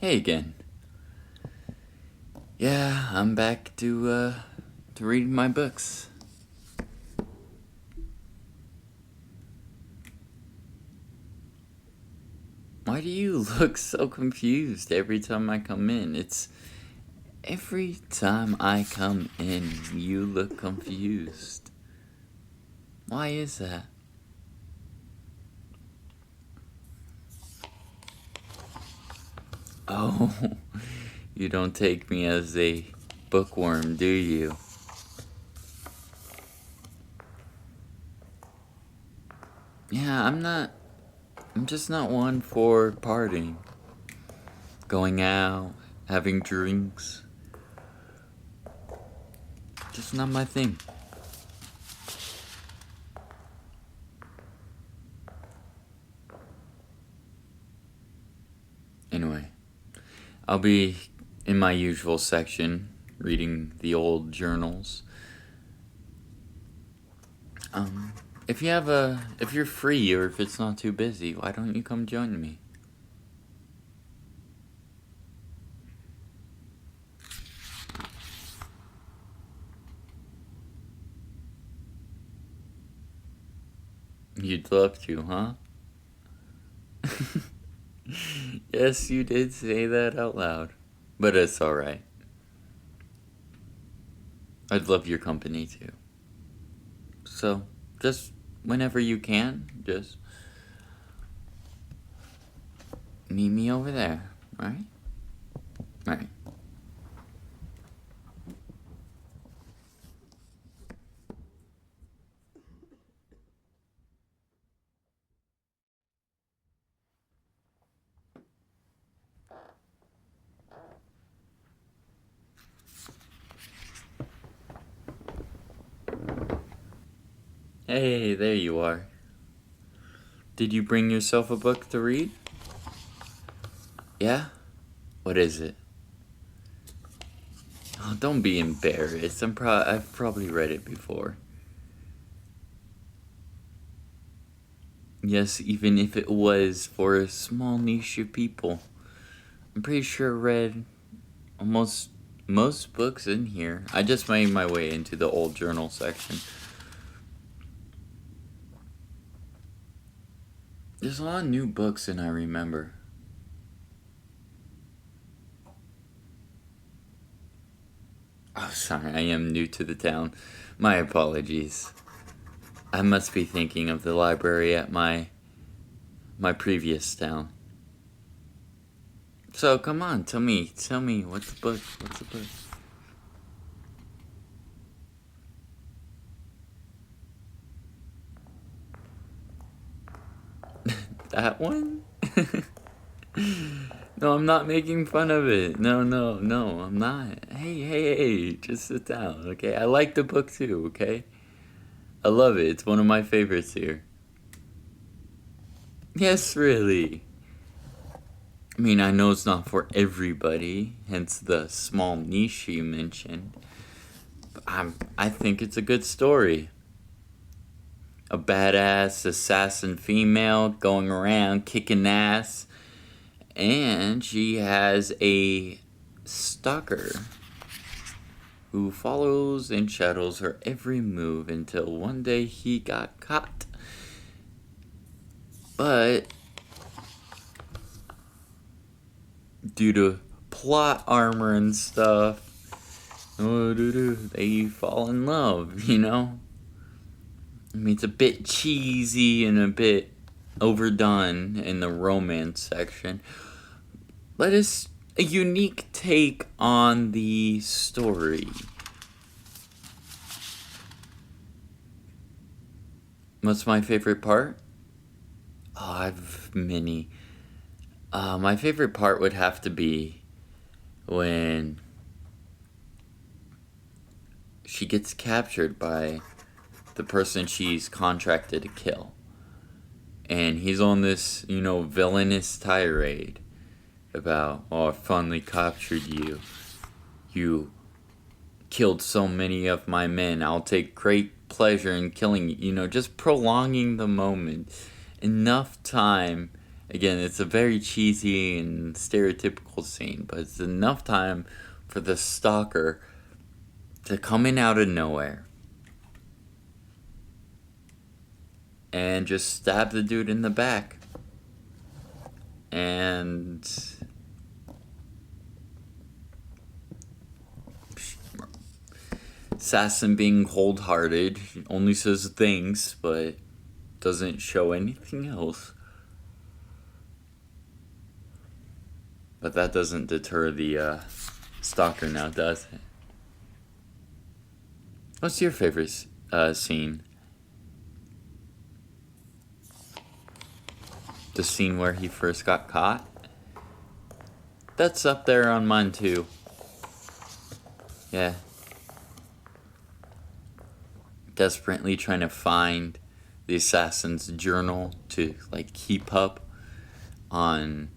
Hey again. Yeah, I'm back to reading my books. Why do you look so confused every time I come in? Every time I come in, you look confused. Why is that? Oh, you don't take me as a bookworm, do you? Yeah, I'm just not one for partying. Going out, having drinks. Just not my thing. Anyway, I'll be in my usual section, reading the old journals. If you're free or if it's not too busy, why don't you come join me? You'd love to, huh? Yes, you did say that out loud, but it's alright. I'd love your company too. So, just whenever you can, just meet me over there, alright? Alright. Hey, there you are. Did you bring yourself a book to read? Yeah? What is it? Oh, don't be embarrassed. I've probably read it before. Yes, even if it was for a small niche of people. I'm pretty sure I read almost most books in here. I just made my way into the old journal section. There's a lot of new books than I remember. Oh, sorry, I am new to the town. My apologies. I must be thinking of the library at my previous town. So come on, tell me, what's the book? That one? No, I'm not making fun of it. No, I'm not. Hey, just sit down, okay? I like the book too, okay? I love it. It's one of my favorites here. Yes, really. I mean, I know it's not for everybody, hence the small niche you mentioned. But I think it's a good story. A badass assassin female going around kicking ass, and she has a stalker who follows and shadows her every move until one day he got caught. But due to plot armor and stuff, they fall in love, you know? I mean, it's a bit cheesy and a bit overdone in the romance section. But it's a unique take on the story. What's my favorite part? Oh, I've many. My favorite part would have to be when she gets captured by the person she's contracted to kill. And he's on this, villainous tirade about, oh, I finally captured you. You killed so many of my men. I'll take great pleasure in killing you. Just prolonging the moment enough time Again, it's a very cheesy and stereotypical scene, but it's enough time for the stalker to come in out of nowhere and just stab the dude in the back. And assassin, being cold-hearted, only says things, but doesn't show anything else. But that doesn't deter the stalker now, does it? What's your favorite scene? The scene where he first got caught? That's up there on mine too. Yeah. Desperately trying to find the assassin's journal to keep up on,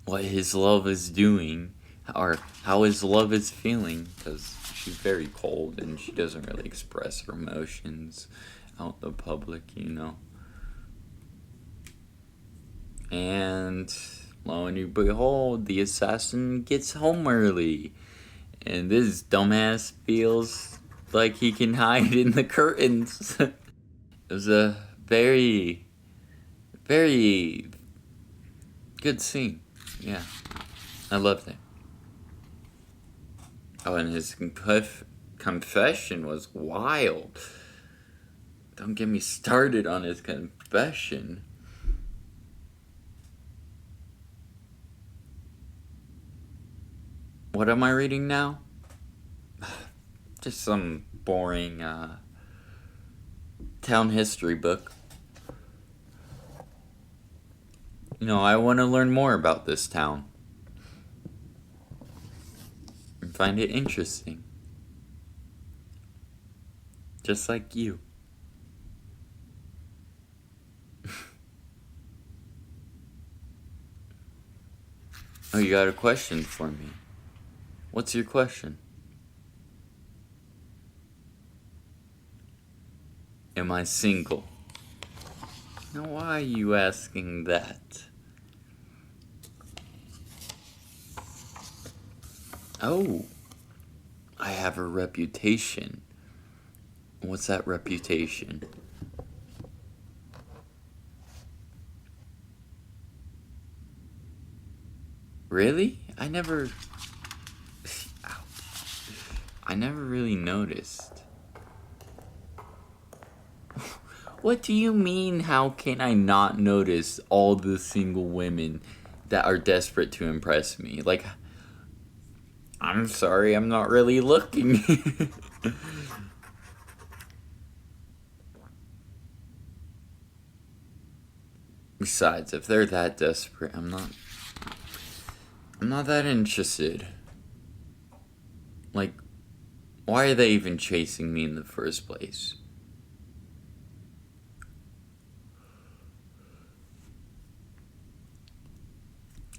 what his love is doing, or how his love is feeling, because she's very cold and she doesn't really express her emotions out in the public, And lo and behold, the assassin gets home early, and this dumbass feels like he can hide in the curtains. It was a very, very good scene. Yeah, I loved it. Oh, and his confession was wild. Don't get me started on his confession. What am I reading now? Just some boring town history book. I want to learn more about this town and find it interesting. Just like you. Oh, you got a question for me? What's your question? Am I single? Now, why are you asking that? Oh, I have a reputation. What's that reputation? Really? I never really noticed. What do you mean, how can I not notice all the single women that are desperate to impress me? I'm sorry, I'm not really looking. Besides, if they're that desperate, I'm not that interested. Why are they even chasing me in the first place?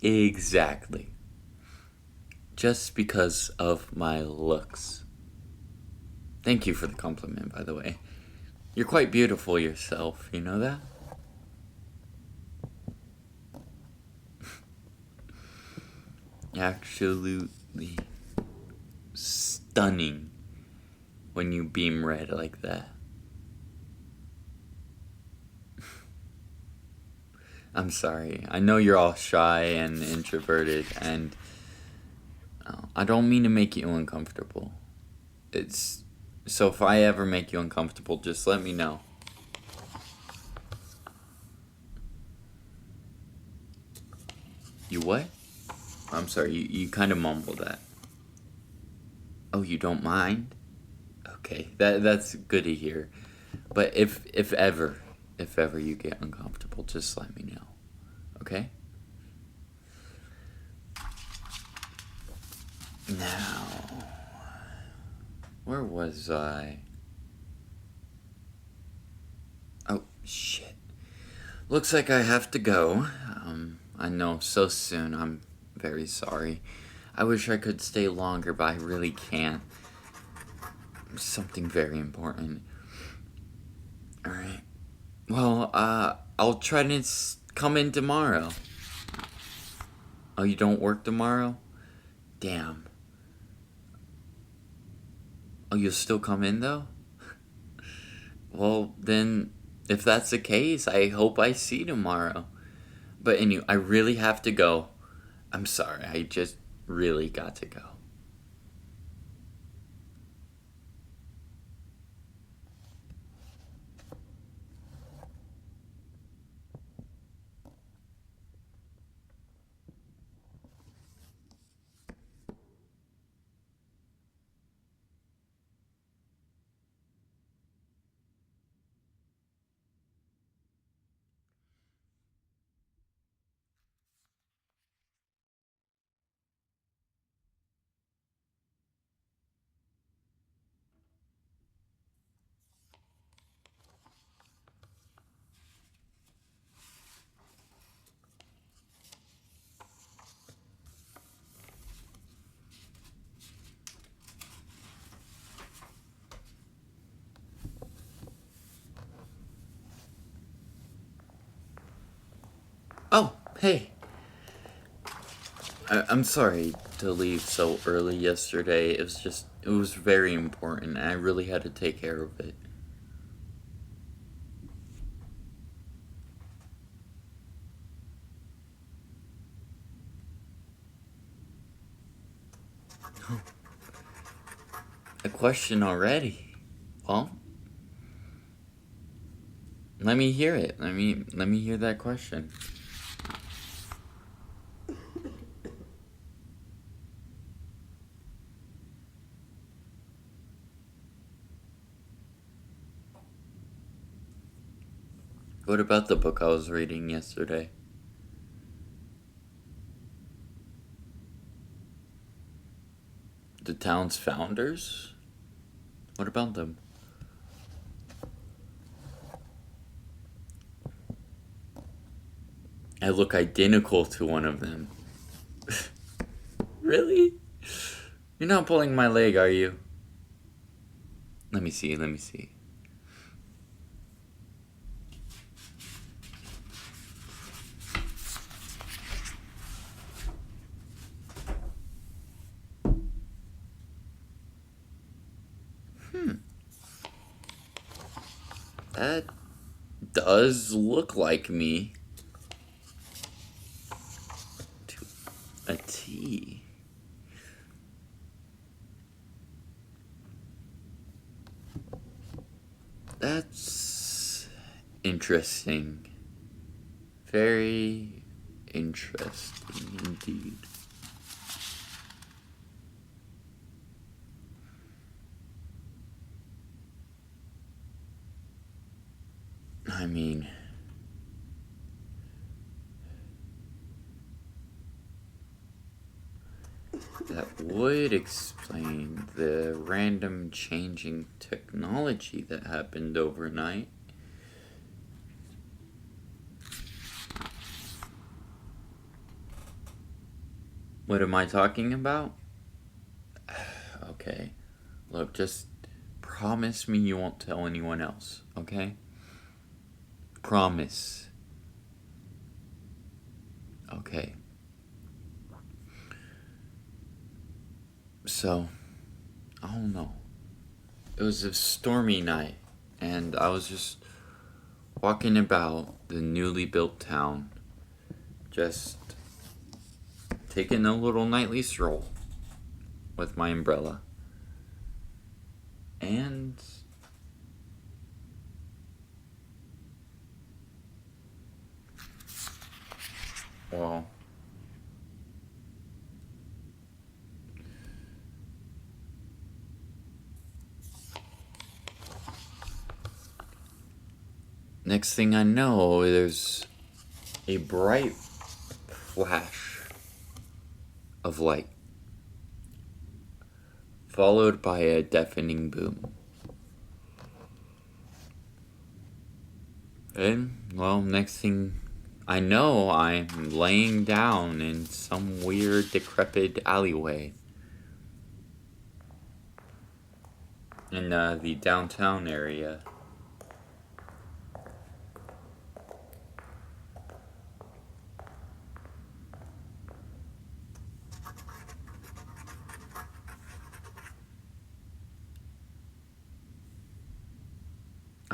Exactly. Just because of my looks. Thank you for the compliment, by the way. You're quite beautiful yourself, you know that? Absolutely stunning when you beam red like that. I'm sorry. I know you're all shy and introverted, and I don't mean to make you uncomfortable. So if I ever make you uncomfortable, just let me know. You what? I'm sorry, you kind of mumbled that. Oh, you don't mind? Okay, that's good to hear. But if ever you get uncomfortable, just let me know. Okay? Now, where was I? Oh, shit. Looks like I have to go. I know, so soon. I'm very sorry. I wish I could stay longer, but I really can't. Something very important. Alright. Well, I'll try to come in tomorrow. Oh, you don't work tomorrow? Damn. Oh, you'll still come in though? Well, then, if that's the case, I hope I see you tomorrow. But anyway, I really have to go. I'm sorry, I just really got to go. Oh, hey. I'm sorry to leave so early yesterday. It was very important. I really had to take care of it. A question already? Well, let me hear it. Let me hear that question. What about the book I was reading yesterday? The town's founders? What about them? I look identical to one of them. Really? You're not pulling my leg, are you? Let me see. That does look like me. To a T. That's interesting. Very interesting indeed. I mean, that would explain the random changing technology that happened overnight. What am I talking about? Okay. Look, just promise me you won't tell anyone else, okay? Promise. Okay. So, I don't know. It was a stormy night, and I was just walking about the newly built town, just taking a little nightly stroll with my umbrella. And well, next thing I know, there's a bright flash of light, followed by a deafening boom. And, well, next thing I know, I'm laying down in some weird, decrepit alleyway in the downtown area.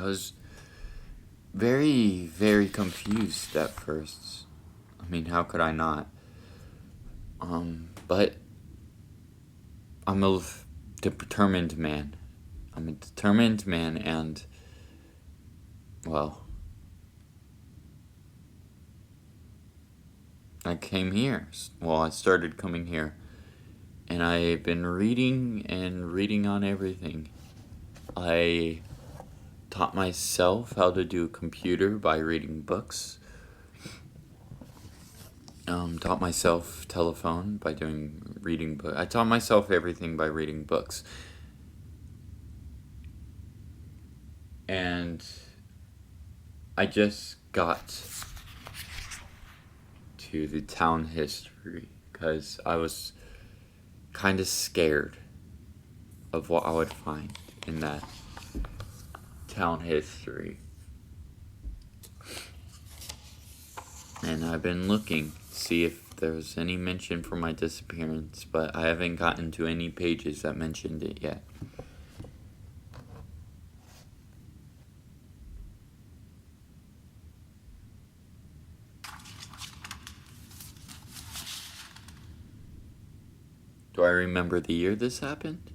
I was very, very confused at first. I mean, how could I not? But I'm a determined man. I'm a determined man, and, well, I came here. Well, I started coming here. And I've been reading and reading on everything. I taught myself how to do a computer by reading books. Taught myself telephone by reading books. I taught myself everything by reading books. And I just got to the town history because I was kind of scared of what I would find in that town history. And I've been looking to see if there's any mention for my disappearance, but I haven't gotten to any pages that mentioned it yet. Do I remember the year this happened?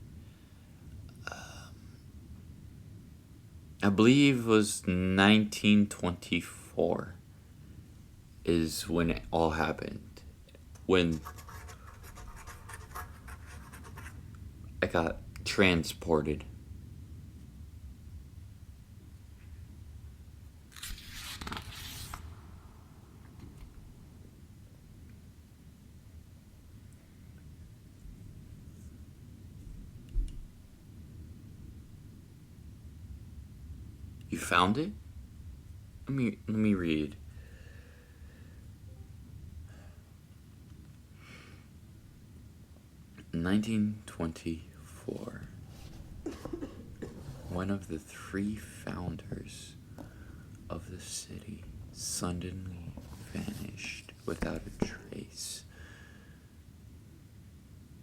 I believe it was 1924 is when it all happened. When I got transported. You found it? Let me read. In 1924, one of the 3 founders of the city suddenly vanished without a trace.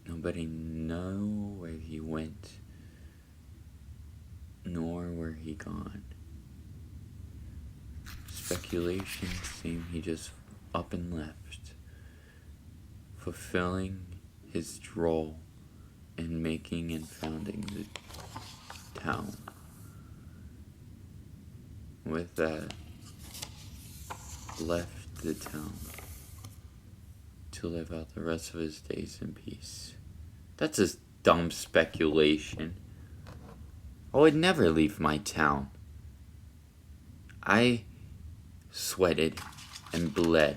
Nobody knew where he went, nor where he gone. Speculation seemed he just up and left, fulfilling his role in making and founding the town. With that, left the town to live out the rest of his days in peace. That's just dumb speculation. I would never leave my town. I sweated and bled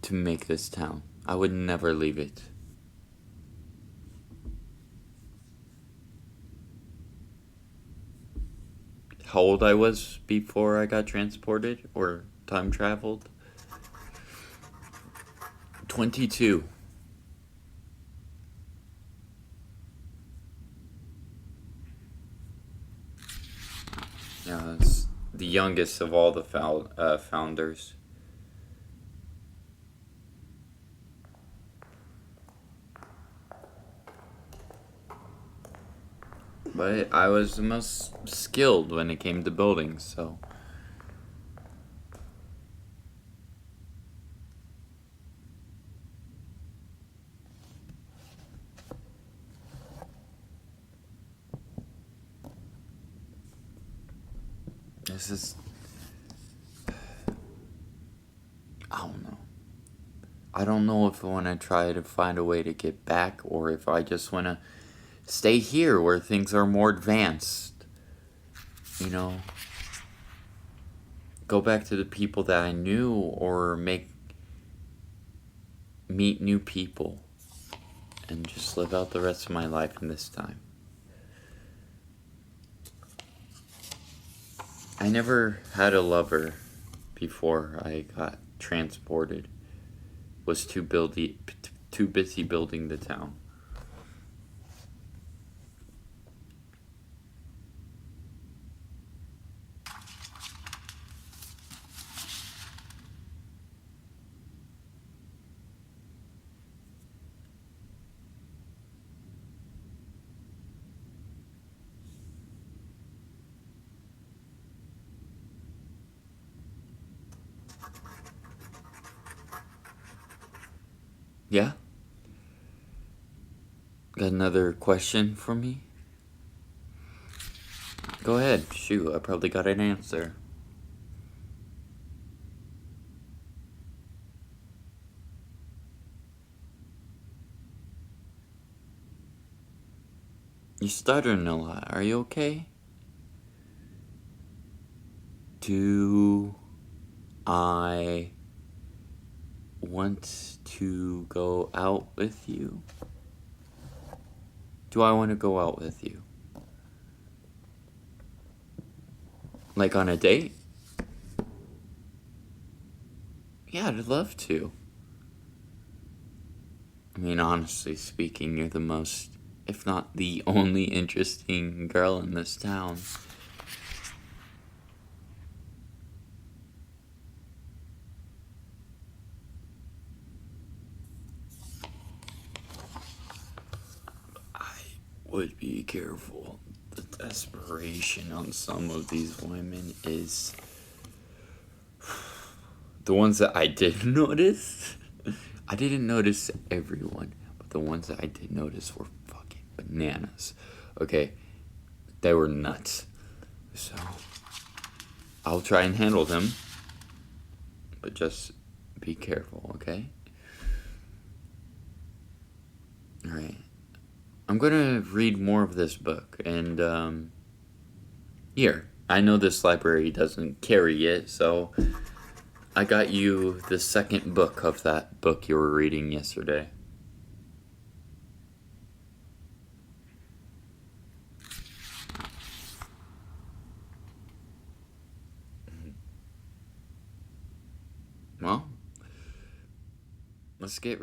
to make this town. I would never leave it. How old I was before I got transported or time traveled? 22. Yeah, it's the youngest of all the founders. But I was the most skilled when it came to building, so. This is. I don't know. I don't know if I want to try to find a way to get back or if I just want to stay here where things are more advanced. You know, go back to the people that I knew or meet new people and just live out the rest of my life in this time. I never had a lover before I got transported. Was too busy building the town. Yeah? Got another question for me? Go ahead. Shoot, I probably got an answer. You're stuttering a lot. Are you okay? Do I want to go out with you? Do I want to go out with you? Like on a date? Yeah, I'd love to. I mean, honestly speaking, you're the most, if not the only interesting girl in this town. I would be careful. The desperation on some of these women is... The ones that I did notice, I didn't notice everyone, but the ones that I did notice were fucking bananas. Okay, they were nuts. So, I'll try and handle them, but just be careful, okay? Alright. I'm gonna read more of this book, and, here. I know this library doesn't carry it, so I got you the second book of that book you were reading yesterday. Well, let's get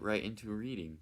right into reading.